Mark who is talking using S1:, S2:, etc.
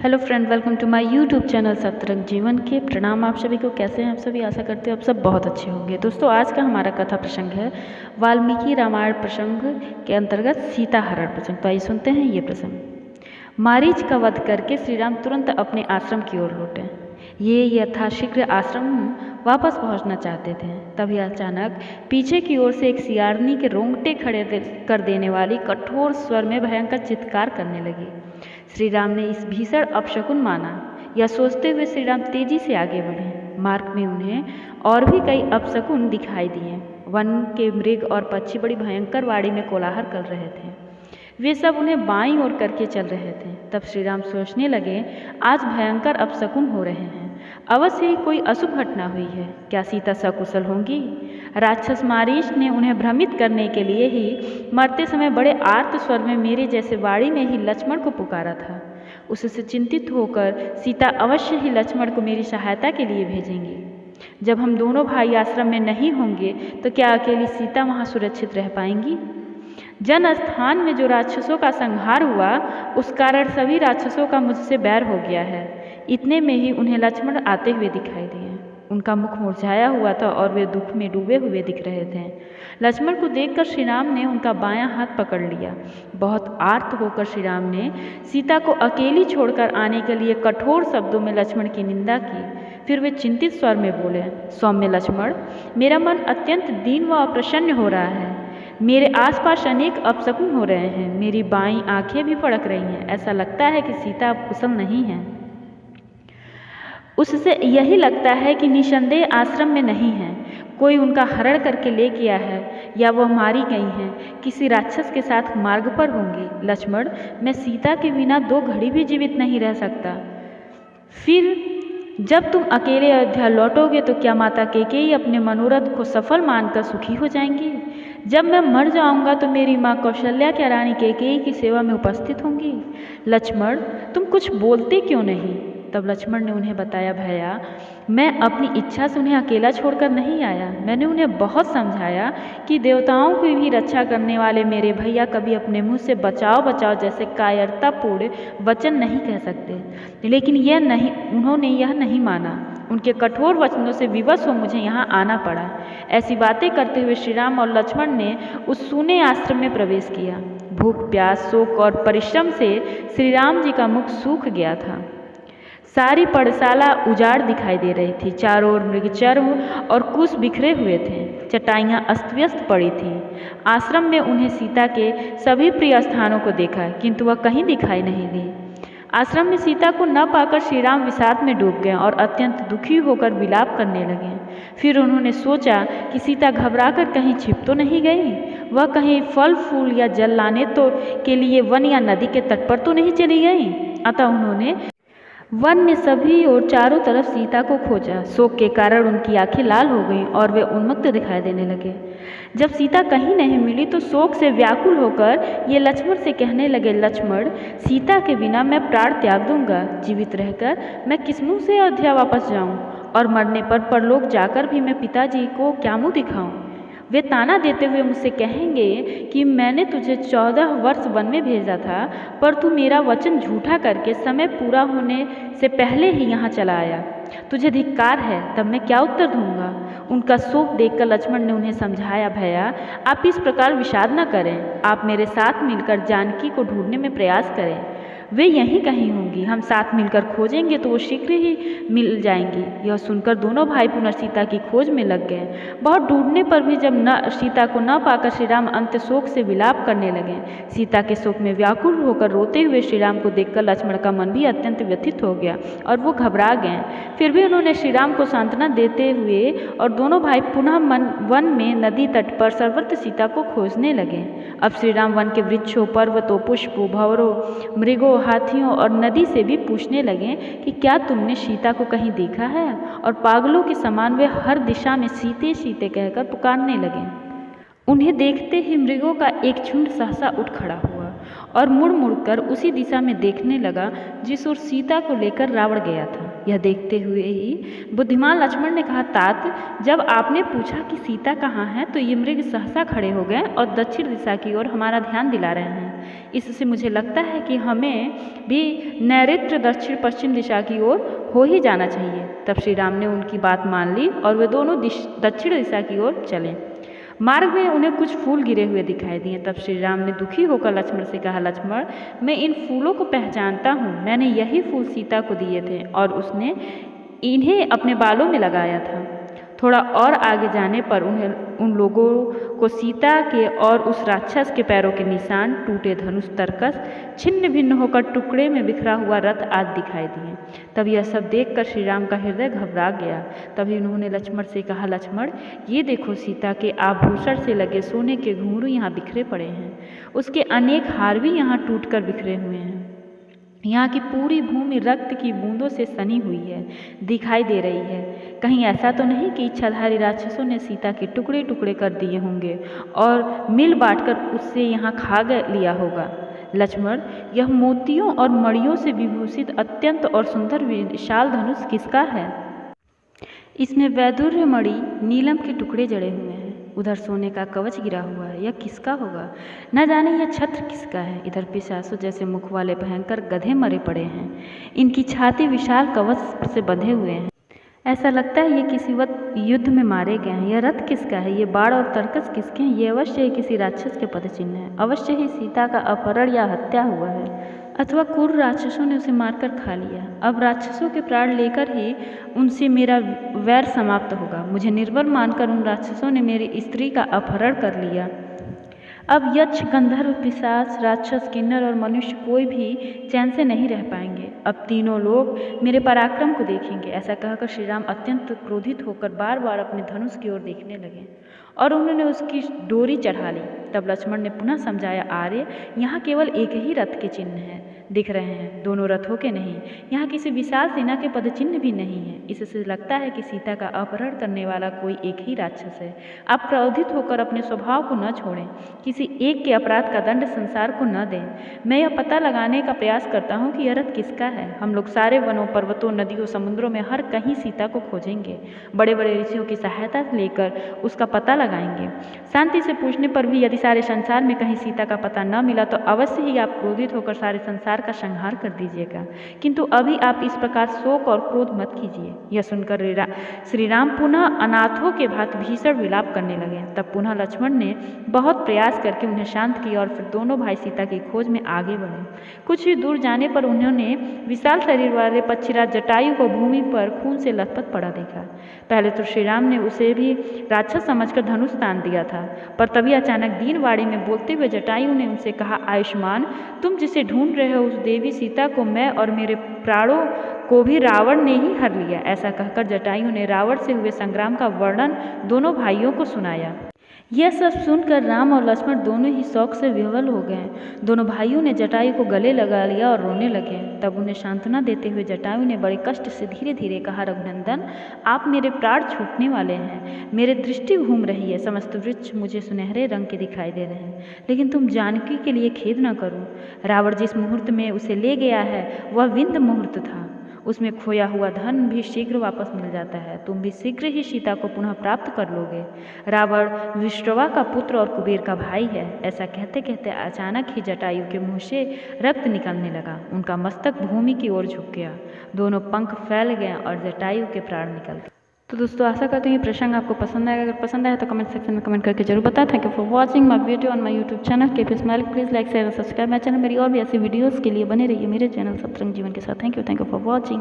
S1: Hello friend, welcome to my YouTube channel Satrang Jeevan के। प्रणाम आप सभी को। कैसे हैं आप सभी? आशा करते हो आप सब बहुत अच्छे होंगे। दोस्तों, आज का हमारा कथा प्रसंग है वाल्मीकि रामायण प्रसंग के अंतर्गत सीता हरण प्रसंग। तो आइए सुनते हैं ये प्रसंग। मारीच का वध करके श्री राम तुरंत अपने आश्रम की ओर लौटे। ये यथाशीघ्र आश्रम वापस पहुंचना चाहते थे, तभी अचानक पीछे की ओर से एक सियारनी के रोंगटे खड़े कर देने वाली कठोर स्वर में भयंकर चित्कार करने लगी। श्री राम ने इस भीषण अपशकुन माना। यह सोचते हुए श्री राम तेजी से आगे बढ़े। मार्ग में उन्हें और भी कई अपशकुन दिखाई दिए। वन के मृग और पक्षी बड़ी भयंकर वाड़ी में कोलाहल कर रहे थे। वे सब उन्हें बाईं ओर करके चल रहे थे। तब श्री राम सोचने लगे, आज भयंकर अपशकुन हो रहे हैं। अवश्य ही कोई अशुभ घटना हुई है। क्या सीता सकुशल होंगी? राक्षस मारीच ने उन्हें भ्रमित करने के लिए ही मरते समय बड़े आर्त स्वर में मेरे जैसे वाड़ी में ही लक्ष्मण को पुकारा था। उससे चिंतित होकर सीता अवश्य ही लक्ष्मण को मेरी सहायता के लिए भेजेंगी। जब हम दोनों भाई आश्रम में नहीं होंगे तो क्या अकेली सीता वहाँ सुरक्षित रह पाएंगी? जन स्थान में जो राक्षसों का संहार हुआ, उस कारण सभी राक्षसों का मुझसे बैर हो गया है। इतने में ही उन्हें लक्ष्मण आते हुए दिखाई दिए। उनका मुख मुरझाया हुआ था और वे दुख में डूबे हुए दिख रहे थे। लक्ष्मण को देखकर श्री राम ने उनका बायां हाथ पकड़ लिया। बहुत आर्त होकर श्री राम ने सीता को अकेली छोड़कर आने के लिए कठोर शब्दों में लक्ष्मण की निंदा की। फिर वे चिंतित स्वर में बोले, सौम्य लक्ष्मण, मेरा मन अत्यंत दीन व अप्रसन्न हो रहा है। मेरे आसपास अनेक अपशकुन हो रहे हैं। मेरी बाईं आंखें भी फड़क रही हैं। ऐसा लगता है कि सीता अब कुशल नहीं है। उससे यही लगता है कि निसंदेह आश्रम में नहीं है। कोई उनका हरण करके ले गया है या वह मारी गई हैं। किसी राक्षस के साथ मार्ग पर होंगी। लक्ष्मण, मैं सीता के बिना 2 घड़ी भी जीवित नहीं रह सकता। फिर जब तुम अकेले अयोध्या लौटोगे तो क्या माता कैकेयी अपने मनोरथ को सफल मानकर सुखी हो जाएंगी? जब मैं मर जाऊंगा तो मेरी माँ कौशल्या क्या रानी कैकेयी की सेवा में उपस्थित होंगी? लक्ष्मण, तुम कुछ बोलते क्यों नहीं? तब लक्ष्मण ने उन्हें बताया, भैया, मैं अपनी इच्छा से उन्हें अकेला छोड़कर नहीं आया। मैंने उन्हें बहुत समझाया कि देवताओं की भी रक्षा करने वाले मेरे भैया कभी अपने मुंह से बचाओ बचाओ जैसे कायरतापूर्ण वचन नहीं कह सकते, लेकिन उन्होंने यह नहीं माना। उनके कठोर वचनों से विवश हो मुझे यहाँ आना पड़ा। ऐसी बातें करते हुए श्री राम और लक्ष्मण ने उस सूने आश्रम में प्रवेश किया। भूख, प्यास, शोक और परिश्रम से श्री राम जी का मुख सूख गया था। सारी पर्णशाला उजाड़ दिखाई दे रही थी। चारों ओर मृगचर्म और कुश बिखरे हुए थे। चटाइयाँ अस्त व्यस्त पड़ी थीं। आश्रम में उन्हें सीता के सभी प्रिय स्थानों को देखा, किंतु वह कहीं दिखाई नहीं दी। आश्रम में सीता को न पाकर श्री राम विषाद में डूब गए और अत्यंत दुखी होकर विलाप करने लगे। फिर उन्होंने सोचा कि सीता घबराकर कहीं छिप तो नहीं गई। वह कहीं फल फूल या जल लाने के लिए वन या नदी के तट पर तो नहीं चली गई। अतः उन्होंने वन में सभी और चारों तरफ सीता को खोजा। शोक के कारण उनकी आंखें लाल हो गईं और वे उन्मत्त दिखाई देने लगे। जब सीता कहीं नहीं मिली तो शोक से व्याकुल होकर ये लक्ष्मण से कहने लगे, लक्ष्मण, सीता के बिना मैं प्राण त्याग दूंगा। जीवित रहकर मैं किस मुँह से अयोध्या वापस जाऊं और मरने पर परलोक जाकर भी मैं पिताजी को क्या मुँह दिखाऊं? वे ताना देते हुए मुझसे कहेंगे कि मैंने तुझे 14 वर्ष वन में भेजा था, पर तू मेरा वचन झूठा करके समय पूरा होने से पहले ही यहाँ चला आया। तुझे धिक्कार है। तब मैं क्या उत्तर दूंगा? उनका शोक देखकर लक्ष्मण ने उन्हें समझाया, भैया, आप इस प्रकार विषाद न करें। आप मेरे साथ मिलकर जानकी को ढूंढने में प्रयास करें। वे यहीं कहीं होंगी। हम साथ मिलकर खोजेंगे तो वो शीघ्र ही मिल जाएंगी। यह सुनकर दोनों भाई पुनः सीता की खोज में लग गए। बहुत ढूंढने पर भी जब सीता को न पाकर श्री राम अंत शोक से विलाप करने लगे। सीता के शोक में व्याकुल होकर रोते हुए श्री राम को देखकर लक्ष्मण का मन भी अत्यंत व्यथित हो गया और वो घबरा गए। फिर भी उन्होंने श्री राम को सांत्वना देते हुए और दोनों भाई पुनः वन में नदी तट पर सर्वत्र सीता को खोजने लगे। अब श्री राम वन के वृक्षों, पर्वतों, पुष्पों, भंवरों, मृगों, हाथियों और नदी से भी पूछने लगे कि क्या तुमने सीता को कहीं देखा है? और पागलों के समान वे हर दिशा में सीते सीते कहकर पुकारने लगे। उन्हें देखते ही मृगों का एक झुंड सहसा उठ खड़ा हुआ और मुड़ मुड़कर उसी दिशा में देखने लगा जिस ओर सीता को लेकर रावण गया था। यह देखते हुए ही बुद्धिमान लक्ष्मण ने कहा, तात, जब आपने पूछा कि सीता कहाँ है तो ये मृग सहसा खड़े हो गए और दक्षिण दिशा की ओर हमारा ध्यान दिला रहे हैं। इससे मुझे लगता है कि हमें भी नैऋत्य दक्षिण पश्चिम दिशा की ओर हो ही जाना चाहिए। तब श्री राम ने उनकी बात मान ली और वे दोनों दक्षिण दिशा की ओर चले। मार्ग में उन्हें कुछ फूल गिरे हुए दिखाई दिए। तब श्री राम ने दुखी होकर लक्ष्मण से कहा, लक्ष्मण, मैं इन फूलों को पहचानता हूँ। मैंने यही फूल सीता को दिए थे और उसने इन्हें अपने बालों में लगाया था। थोड़ा और आगे जाने पर उन लोगों को सीता के और उस राक्षस के पैरों के निशान, टूटे धनुष, तरकस, छिन्न भिन्न होकर टुकड़े में बिखरा हुआ रथ आदि दिखाई दिए। तब यह सब देखकर श्री राम का हृदय घबरा गया। तभी उन्होंने लक्ष्मण से कहा, लक्ष्मण, ये देखो, सीता के आभूषण से लगे सोने के घुंघरू यहाँ बिखरे पड़े हैं। उसके अनेक हार भी यहाँ टूटकर बिखरे हुए हैं। यहाँ की पूरी भूमि रक्त की बूंदों से सनी हुई है, दिखाई दे रही है। कहीं ऐसा तो नहीं कि इच्छाधारी राक्षसों ने सीता के टुकड़े टुकड़े कर दिए होंगे और मिल बांटकर उससे यहाँ खा लिया होगा। लक्ष्मण, यह मोतियों और मणियों से विभूषित अत्यंत और सुंदर विशाल धनुष किसका है? इसमें वैदुर्य मणि, नीलम के टुकड़े जड़े हुए हैं। उधर सोने का कवच गिरा हुआ है, यह किसका होगा? न जाने यह छत्र किसका है। इधर पिशाचों जैसे मुख वाले भयंकर गधे मरे पड़े हैं। इनकी छाती विशाल कवच से बंधे हुए हैं। ऐसा लगता है ये किसी वक्त युद्ध में मारे गए हैं। यह रथ किसका है? ये बाण और तरकस किसके हैं? ये अवश्य ही किसी राक्षस के पदचिन्ह है। अवश्य ही सीता का अपहरण या हत्या हुआ है, अथवा क्रूर राक्षसों ने उसे मारकर खा लिया। अब राक्षसों के प्राण लेकर ही उनसे मेरा वैर समाप्त होगा। मुझे निर्बल मानकर उन राक्षसों ने मेरी स्त्री का अपहरण कर लिया। अब यक्ष, गंधर्व, पिशाच, राक्षस, किन्नर और मनुष्य कोई भी चैन से नहीं रह पाएंगे। अब तीनों लोग मेरे पराक्रम को देखेंगे। ऐसा कहकर श्री राम अत्यंत क्रोधित होकर बार बार अपने धनुष की ओर देखने लगे और उन्होंने उसकी डोरी चढ़ा ली। तब लक्ष्मण ने पुनः समझाया, आर्य, यहाँ केवल एक ही रथ के चिन्ह दिख रहे हैं, दोनों रथों के नहीं। यहाँ किसी विशाल सेना के पदचिन्ह भी नहीं है। इससे लगता है कि सीता का अपहरण करने वाला कोई एक ही राक्षस है। आप क्रोधित होकर अपने स्वभाव को न छोड़ें, किसी एक के अपराध का दंड संसार को न दें। मैं यह पता लगाने का प्रयास करता हूँ कि यह रथ किसका है। हम लोग सारे वनों, पर्वतों, नदियों, समुद्रों में हर कहीं सीता को खोजेंगे। बड़े बड़े ऋषियों की सहायता लेकर उसका पता लगाएंगे। शांति से पूछने पर भी यदि सारे संसार में कहीं सीता का पता न मिला तो अवश्य ही आप क्रोधित होकर सारे संसार का संहार कर दीजिएगा। किंतु अभी आप इस प्रकार शोक और क्रोध मत कीजिए। यह सुनकर श्री राम पुनः अनाथों के भांति भीषण विलाप करने लगे। तब पुनः लक्ष्मण ने बहुत प्रयास करके उन्हें शांत किया और फिर दोनों भाई सीता की खोज में आगे बढ़े। कुछ ही दूर जाने पर उन्होंने विशाल शरीर वाले पक्षीराज जटायु को भूमि पर खून से लथपथ पड़ा देखा। पहले तो श्री राम ने उसे भी राक्षस समझकर धनुष तान दिया था, पर तभी अचानक दीनवाणी में बोलते हुए जटायु ने उनसे कहा, आयुष्मान, तुम जिसे ढूंढ रहे हो उस देवी सीता को मैं और मेरे प्राणों को भी रावण ने ही हर लिया। ऐसा कहकर जटायु ने रावण से हुए संग्राम का वर्णन दोनों भाइयों को सुनाया। यह सब सुनकर राम और लक्ष्मण दोनों ही शौक से विह्वल हो गए। दोनों भाइयों ने जटायु को गले लगा लिया और रोने लगे। तब उन्हें सांत्वना देते हुए जटायु ने बड़े कष्ट से धीरे धीरे कहा, रघुनंदन, आप मेरे प्राण छूटने वाले हैं। मेरे दृष्टि घूम रही है। समस्त वृक्ष मुझे सुनहरे रंग के दिखाई दे रहे हैं, लेकिन तुम जानकी के लिए खेद न करो। रावण जिस मुहूर्त में उसे ले गया है वह विंद मुहूर्त था। उसमें खोया हुआ धन भी शीघ्र वापस मिल जाता है। तुम भी शीघ्र ही सीता को पुनः प्राप्त कर लोगे। रावण विश्रवा का पुत्र और कुबेर का भाई है। ऐसा कहते कहते अचानक ही जटायु के मुंह से रक्त निकलने लगा। उनका मस्तक भूमि की ओर झुक गया, दोनों पंख फैल गए और जटायु के प्राण निकल गए। तो दोस्तों, आशा करते हैं ये प्रसंग आपको पसंद आएगा। अगर पसंद आया तो कमेंट सेक्शन में कमेंट करके जरूर बताएं। Thank you for watching my video on my YouTube channel keep smiling. Please like share और सब्सक्राइब माय चैनल। मेरी और भी ऐसी वीडियोस के लिए बने रहिए मेरे चैनल सतरंग जीवन के साथ। Thank you for watching.